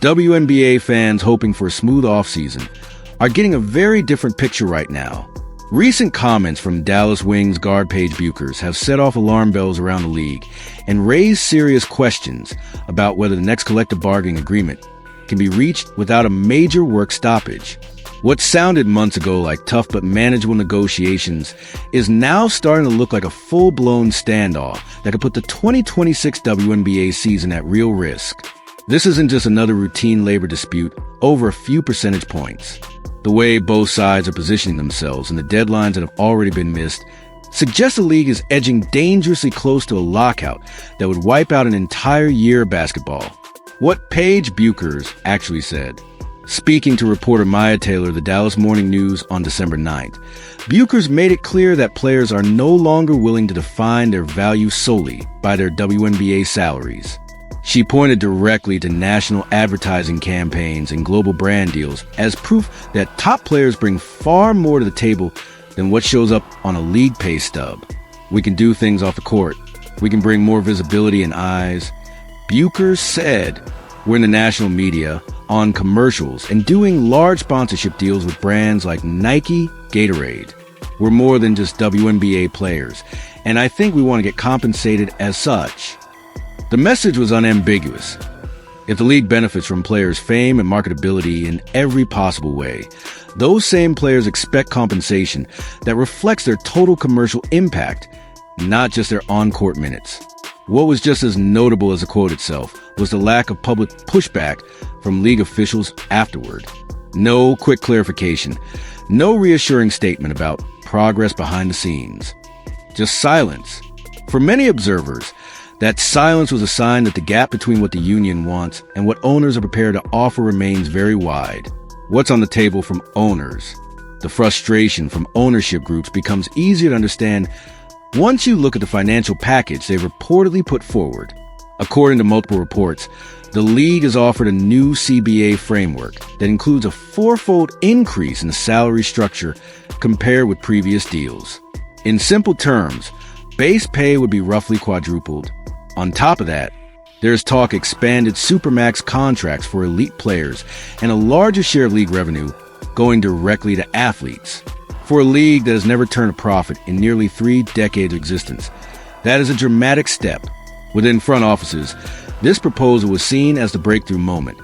WNBA fans hoping for a smooth offseason are getting a very different picture right now. Recent comments from Dallas Wings guard Paige Bueckers have set off alarm bells around the league and raised serious questions about whether the next collective bargaining agreement can be reached without a major work stoppage. What sounded months ago like tough but manageable negotiations is now starting to look like a full-blown standoff that could put the 2026 WNBA season at real risk. This isn't just another routine labor dispute over a few percentage points. The way both sides are positioning themselves and the deadlines that have already been missed suggests the league is edging dangerously close to a lockout that would wipe out an entire year of basketball. What Paige Bueckers actually said. Speaking to reporter Maya Taylor of the Dallas Morning News on December 9th, Bueckers made it clear that players are no longer willing to define their value solely by their WNBA salaries. She pointed directly to national advertising campaigns and global brand deals as proof that top players bring far more to the table than what shows up on a league pay stub. We can do things off the court. We can bring more visibility and eyes. Bueckers said, we're in the national media, on commercials, and doing large sponsorship deals with brands like Nike, Gatorade. We're more than just WNBA players, and I think we want to get compensated as such. The message was unambiguous. If the league benefits from players' fame and marketability in every possible way, those same players expect compensation that reflects their total commercial impact, not just their on-court minutes. What was just as notable as the quote itself was the lack of public pushback from league officials afterward. No quick clarification, no reassuring statement about progress behind the scenes. Just silence. For many observers, that silence was a sign that the gap between what the union wants and what owners are prepared to offer remains very wide. What's on the table from owners? The frustration from ownership groups becomes easier to understand once you look at the financial package they reportedly put forward. According to multiple reports, the league has offered a new CBA framework that includes a fourfold increase in the salary structure compared with previous deals. In simple terms, base pay would be roughly quadrupled. On top of that, there's talk expanded Supermax contracts for elite players and a larger share of league revenue going directly to athletes. For a league that has never turned a profit in nearly 3 decades of existence, that is a dramatic step. Within front offices, this proposal was seen as the breakthrough moment,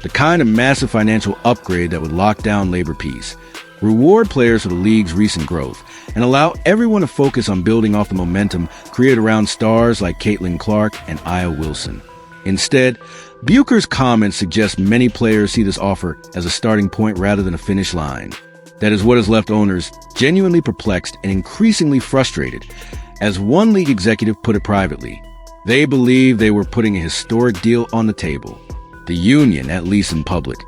the kind of massive financial upgrade that would lock down labor peace, reward players for the league's recent growth, and allow everyone to focus on building off the momentum created around stars like Caitlin Clark and Aya Wilson. Instead, Bueckers' comments suggest many players see this offer as a starting point rather than a finish line. That is what has left owners genuinely perplexed and increasingly frustrated. As one league executive put it privately, they believe they were putting a historic deal on the table. The union, at least in public,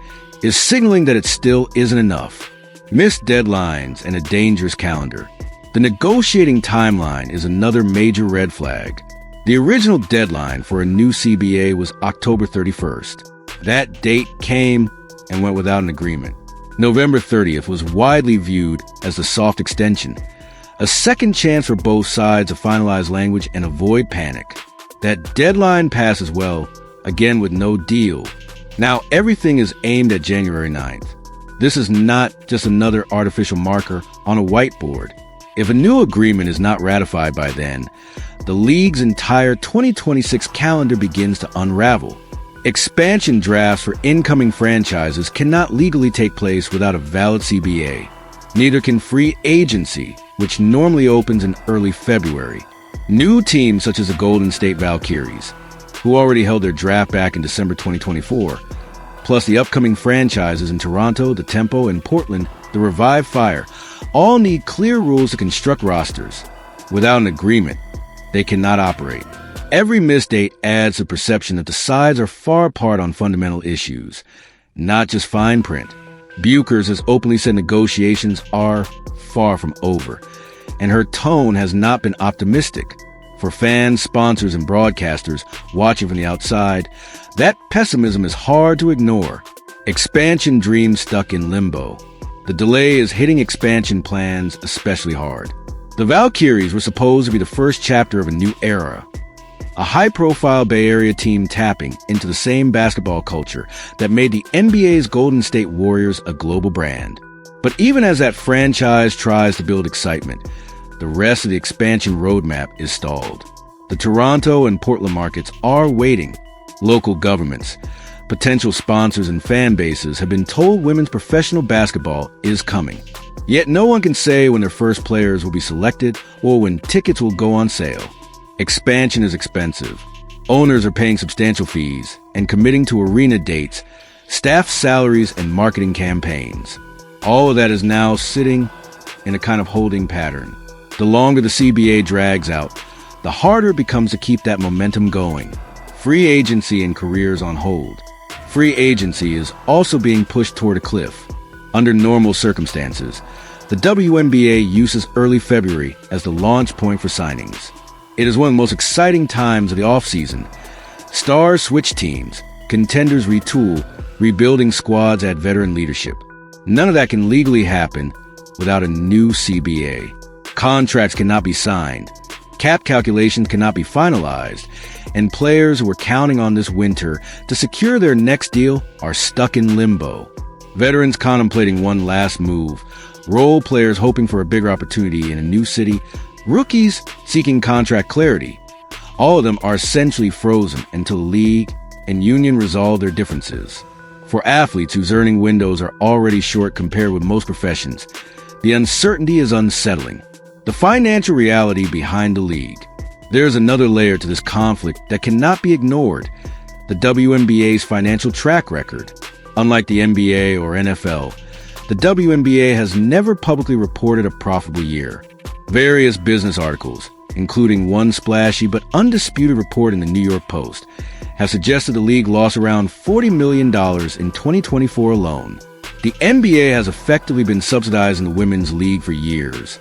is signaling that it still isn't enough. Missed deadlines and a dangerous calendar. The negotiating timeline is another major red flag. The original deadline for a new CBA was October 31st. That date came and went without an agreement. November 30th was widely viewed as the soft extension, a second chance for both sides to finalize language and avoid panic. That deadline passed as well, again with no deal. Now everything is aimed at January 9th. This is not just another artificial marker on a whiteboard. If a new agreement is not ratified by then, the league's entire 2026 calendar begins to unravel. Expansion drafts for incoming franchises cannot legally take place without a valid CBA. Neither can free agency, which normally opens in early February. New teams such as the Golden State Valkyries, who already held their draft back in December 2024, plus the upcoming franchises in Toronto, the Tempo, and Portland, the Revived Fire, all need clear rules to construct rosters. Without an agreement, they cannot operate. Every missed date adds the perception that the sides are far apart on fundamental issues, not just fine print. Bueckers has openly said negotiations are far from over, and her tone has not been optimistic. For fans, sponsors, and broadcasters watching from the outside, that pessimism is hard to ignore. Expansion dreams stuck in limbo. The delay is hitting expansion plans especially hard. The Valkyries were supposed to be the first chapter of a new era. A high-profile Bay Area team tapping into the same basketball culture that made the NBA's Golden State Warriors a global brand. But even as that franchise tries to build excitement, the rest of the expansion roadmap is stalled. The Toronto and Portland markets are waiting. Local governments, potential sponsors, and fan bases have been told women's professional basketball is coming. Yet no one can say when their first players will be selected or when tickets will go on sale. Expansion is expensive. Owners are paying substantial fees and committing to arena dates, staff salaries, and marketing campaigns. All of that is now sitting in a kind of holding pattern. The longer the CBA drags out, the harder it becomes to keep that momentum going. Free agency and careers on hold. Free agency is also being pushed toward a cliff. Under normal circumstances, the WNBA uses early February as the launch point for signings. It is one of the most exciting times of the offseason. Stars switch teams, contenders retool, rebuilding squads add veteran leadership. None of that can legally happen without a new CBA. Contracts cannot be signed, cap calculations cannot be finalized, and players who were counting on this winter to secure their next deal are stuck in limbo. Veterans contemplating one last move, role players hoping for a bigger opportunity in a new city, rookies seeking contract clarity. All of them are essentially frozen until the league and union resolve their differences. For athletes whose earning windows are already short compared with most professions, the uncertainty is unsettling. The financial reality behind the league. There is another layer to this conflict that cannot be ignored: the WNBA's financial track record. Unlike the NBA or NFL, the WNBA has never publicly reported a profitable year. Various business articles, including one splashy but undisputed report in the New York Post, have suggested the league lost around $40 million in 2024 alone. The NBA has effectively been subsidizing the women's league for years,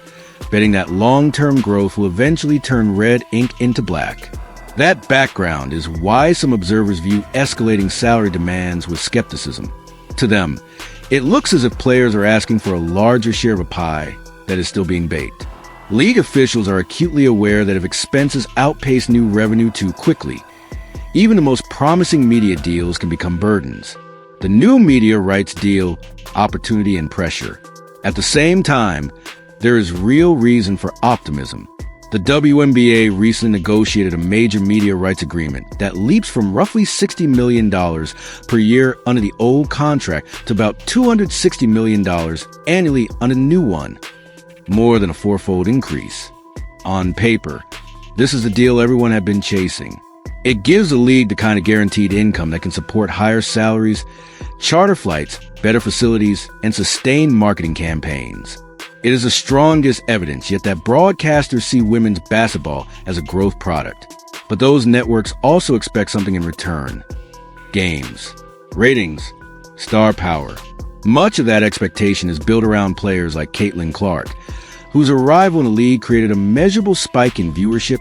betting that long-term growth will eventually turn red ink into black. That background is why some observers view escalating salary demands with skepticism. To them, it looks as if players are asking for a larger share of a pie that is still being baked. League officials are acutely aware that if expenses outpace new revenue too quickly, even the most promising media deals can become burdens. The new media rights deal opportunity and pressure. At the same time, there is real reason for optimism. The WNBA recently negotiated a major media rights agreement that leaps from roughly $60 million per year under the old contract to about $260 million annually under the new one. More than a fourfold increase. On paper, this is the deal everyone had been chasing. It gives the league the kind of guaranteed income that can support higher salaries, charter flights, better facilities, and sustained marketing campaigns. It is the strongest evidence yet that broadcasters see women's basketball as a growth product. But those networks also expect something in return. Games, ratings, star power. Much of that expectation is built around players like Caitlin Clark, whose arrival in the league created a measurable spike in viewership,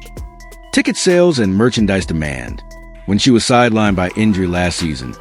ticket sales, and merchandise demand. When she was sidelined by injury last season,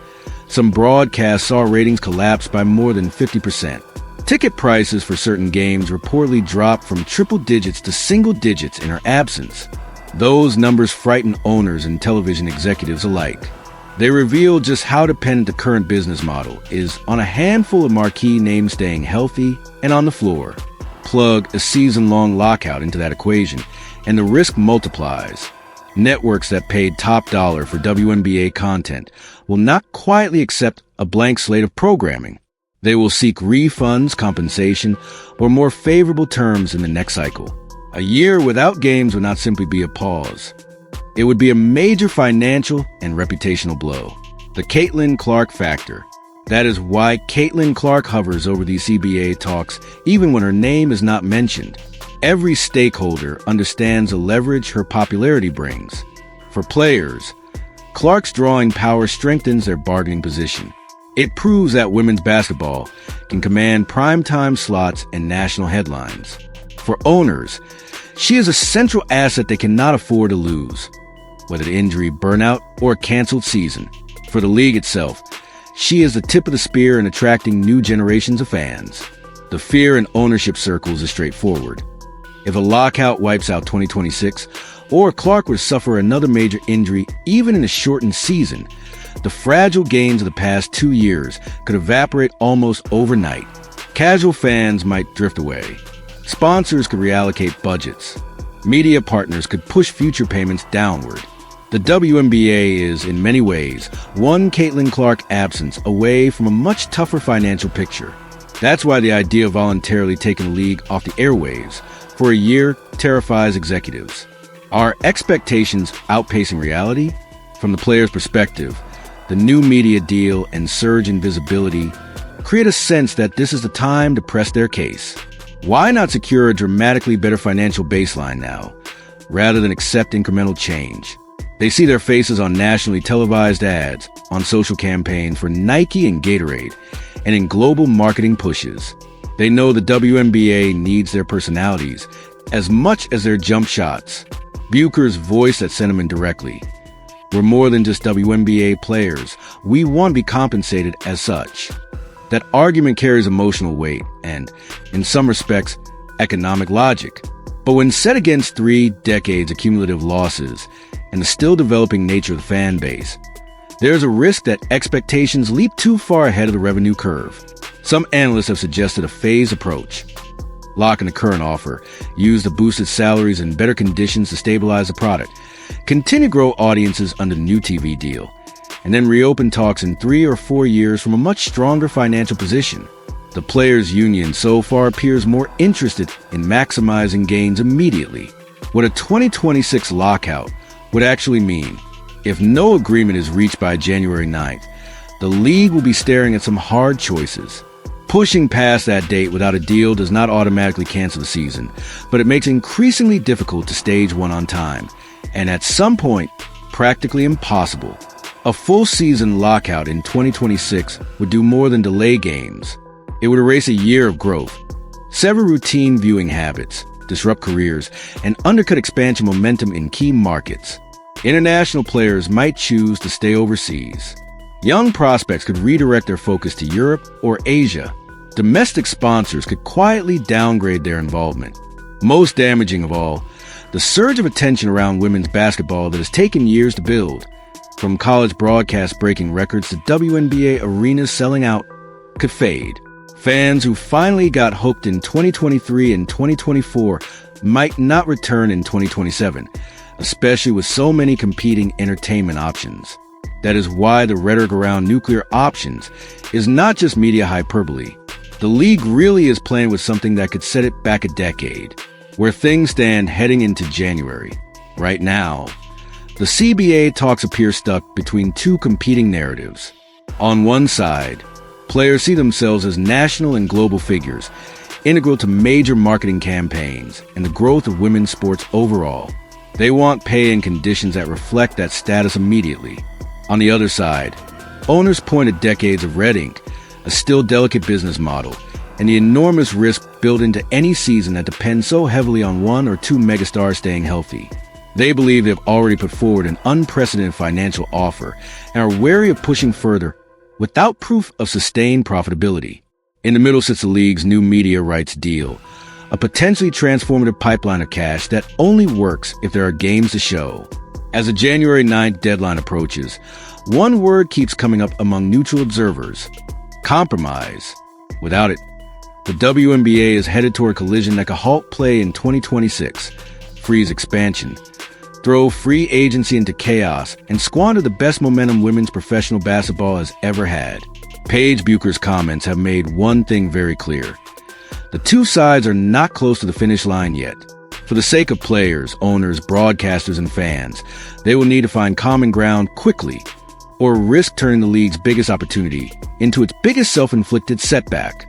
some broadcasts saw ratings collapse by more than 50%. Ticket prices for certain games reportedly dropped from triple digits to single digits in her absence. Those numbers frighten owners and television executives alike. They reveal just how dependent the current business model is on a handful of marquee names staying healthy and on the floor. Plug a season-long lockout into that equation, and the risk multiplies. Networks that paid top dollar for WNBA content will not quietly accept a blank slate of programming. They will seek refunds, compensation, or more favorable terms in the next cycle. A year without games would not simply be a pause. It would be a major financial and reputational blow. The Caitlin Clark factor. That is why Caitlin Clark hovers over these CBA talks even when her name is not mentioned. Every stakeholder understands the leverage her popularity brings. For players, Clark's drawing power strengthens their bargaining position. It proves that women's basketball can command primetime slots and national headlines. For owners, she is a central asset they cannot afford to lose, whether to injury, burnout, or a canceled season. For the league itself, she is the tip of the spear in attracting new generations of fans. The fear in ownership circles is straightforward. If a lockout wipes out 2026, or Clark would suffer another major injury even in a shortened season, the fragile gains of the past 2 years could evaporate almost overnight. Casual fans might drift away. Sponsors could reallocate budgets. Media partners could push future payments downward. The WNBA is, in many ways, one Caitlin Clark absence away from a much tougher financial picture. That's why the idea of voluntarily taking the league off the airwaves for a year terrifies executives. Are expectations outpacing reality? From the player's perspective, the new media deal and surge in visibility create a sense that this is the time to press their case. Why not secure a dramatically better financial baseline now, rather than accept incremental change? They see their faces on nationally televised ads, on social campaigns for Nike and Gatorade, and in global marketing pushes. They know the WNBA needs their personalities as much as their jump shots. Bueckers voiced that sentiment directly. We're more than just WNBA players. We want to be compensated as such. That argument carries emotional weight and, in some respects, economic logic. But when set against 3 decades of cumulative losses and the still developing nature of the fan base, there's a risk that expectations leap too far ahead of the revenue curve. Some analysts have suggested a phased approach. Lock in the current offer, use the boosted salaries and better conditions to stabilize the product, continue to grow audiences under the new TV deal, and then reopen talks in 3 or 4 years from a much stronger financial position. The players' union so far appears more interested in maximizing gains immediately. What a 2026 lockout would actually mean. If no agreement is reached by January 9th, the league will be staring at some hard choices. Pushing past that date without a deal does not automatically cancel the season, but it makes it increasingly difficult to stage one on time, and at some point, practically impossible. A full season lockout in 2026 would do more than delay games. It would erase a year of growth, sever routine viewing habits, disrupt careers, and undercut expansion momentum in key markets. International players might choose to stay overseas. Young prospects could redirect their focus to Europe or Asia. Domestic sponsors could quietly downgrade their involvement. Most damaging of all, the surge of attention around women's basketball that has taken years to build, from college broadcast breaking records to WNBA arenas selling out, could fade. Fans who finally got hooked in 2023 and 2024 might not return in 2027, especially with so many competing entertainment options. That is why the rhetoric around nuclear options is not just media hyperbole. The league really is playing with something that could set it back a decade. Where things stand heading into January. Right now, the CBA talks appear stuck between 2 competing narratives. On one side, players see themselves as national and global figures, integral to major marketing campaigns and the growth of women's sports overall. They want pay and conditions that reflect that status immediately. On the other side, owners point at decades of red ink, a still delicate business model, and the enormous risk built into any season that depends so heavily on 1 or 2 megastars staying healthy. They believe they've already put forward an unprecedented financial offer and are wary of pushing further without proof of sustained profitability. In the middle sits the league's new media rights deal, a potentially transformative pipeline of cash that only works if there are games to show. As the January 9th deadline approaches, one word keeps coming up among neutral observers: compromise. Without it, the WNBA is headed toward a collision that could halt play in 2026, freeze expansion, throw free agency into chaos, and squander the best momentum women's professional basketball has ever had. Paige Bueckers' comments have made one thing very clear. The 2 sides are not close to the finish line yet. For the sake of players, owners, broadcasters, and fans, they will need to find common ground quickly, or risk turning the league's biggest opportunity into its biggest self-inflicted setback.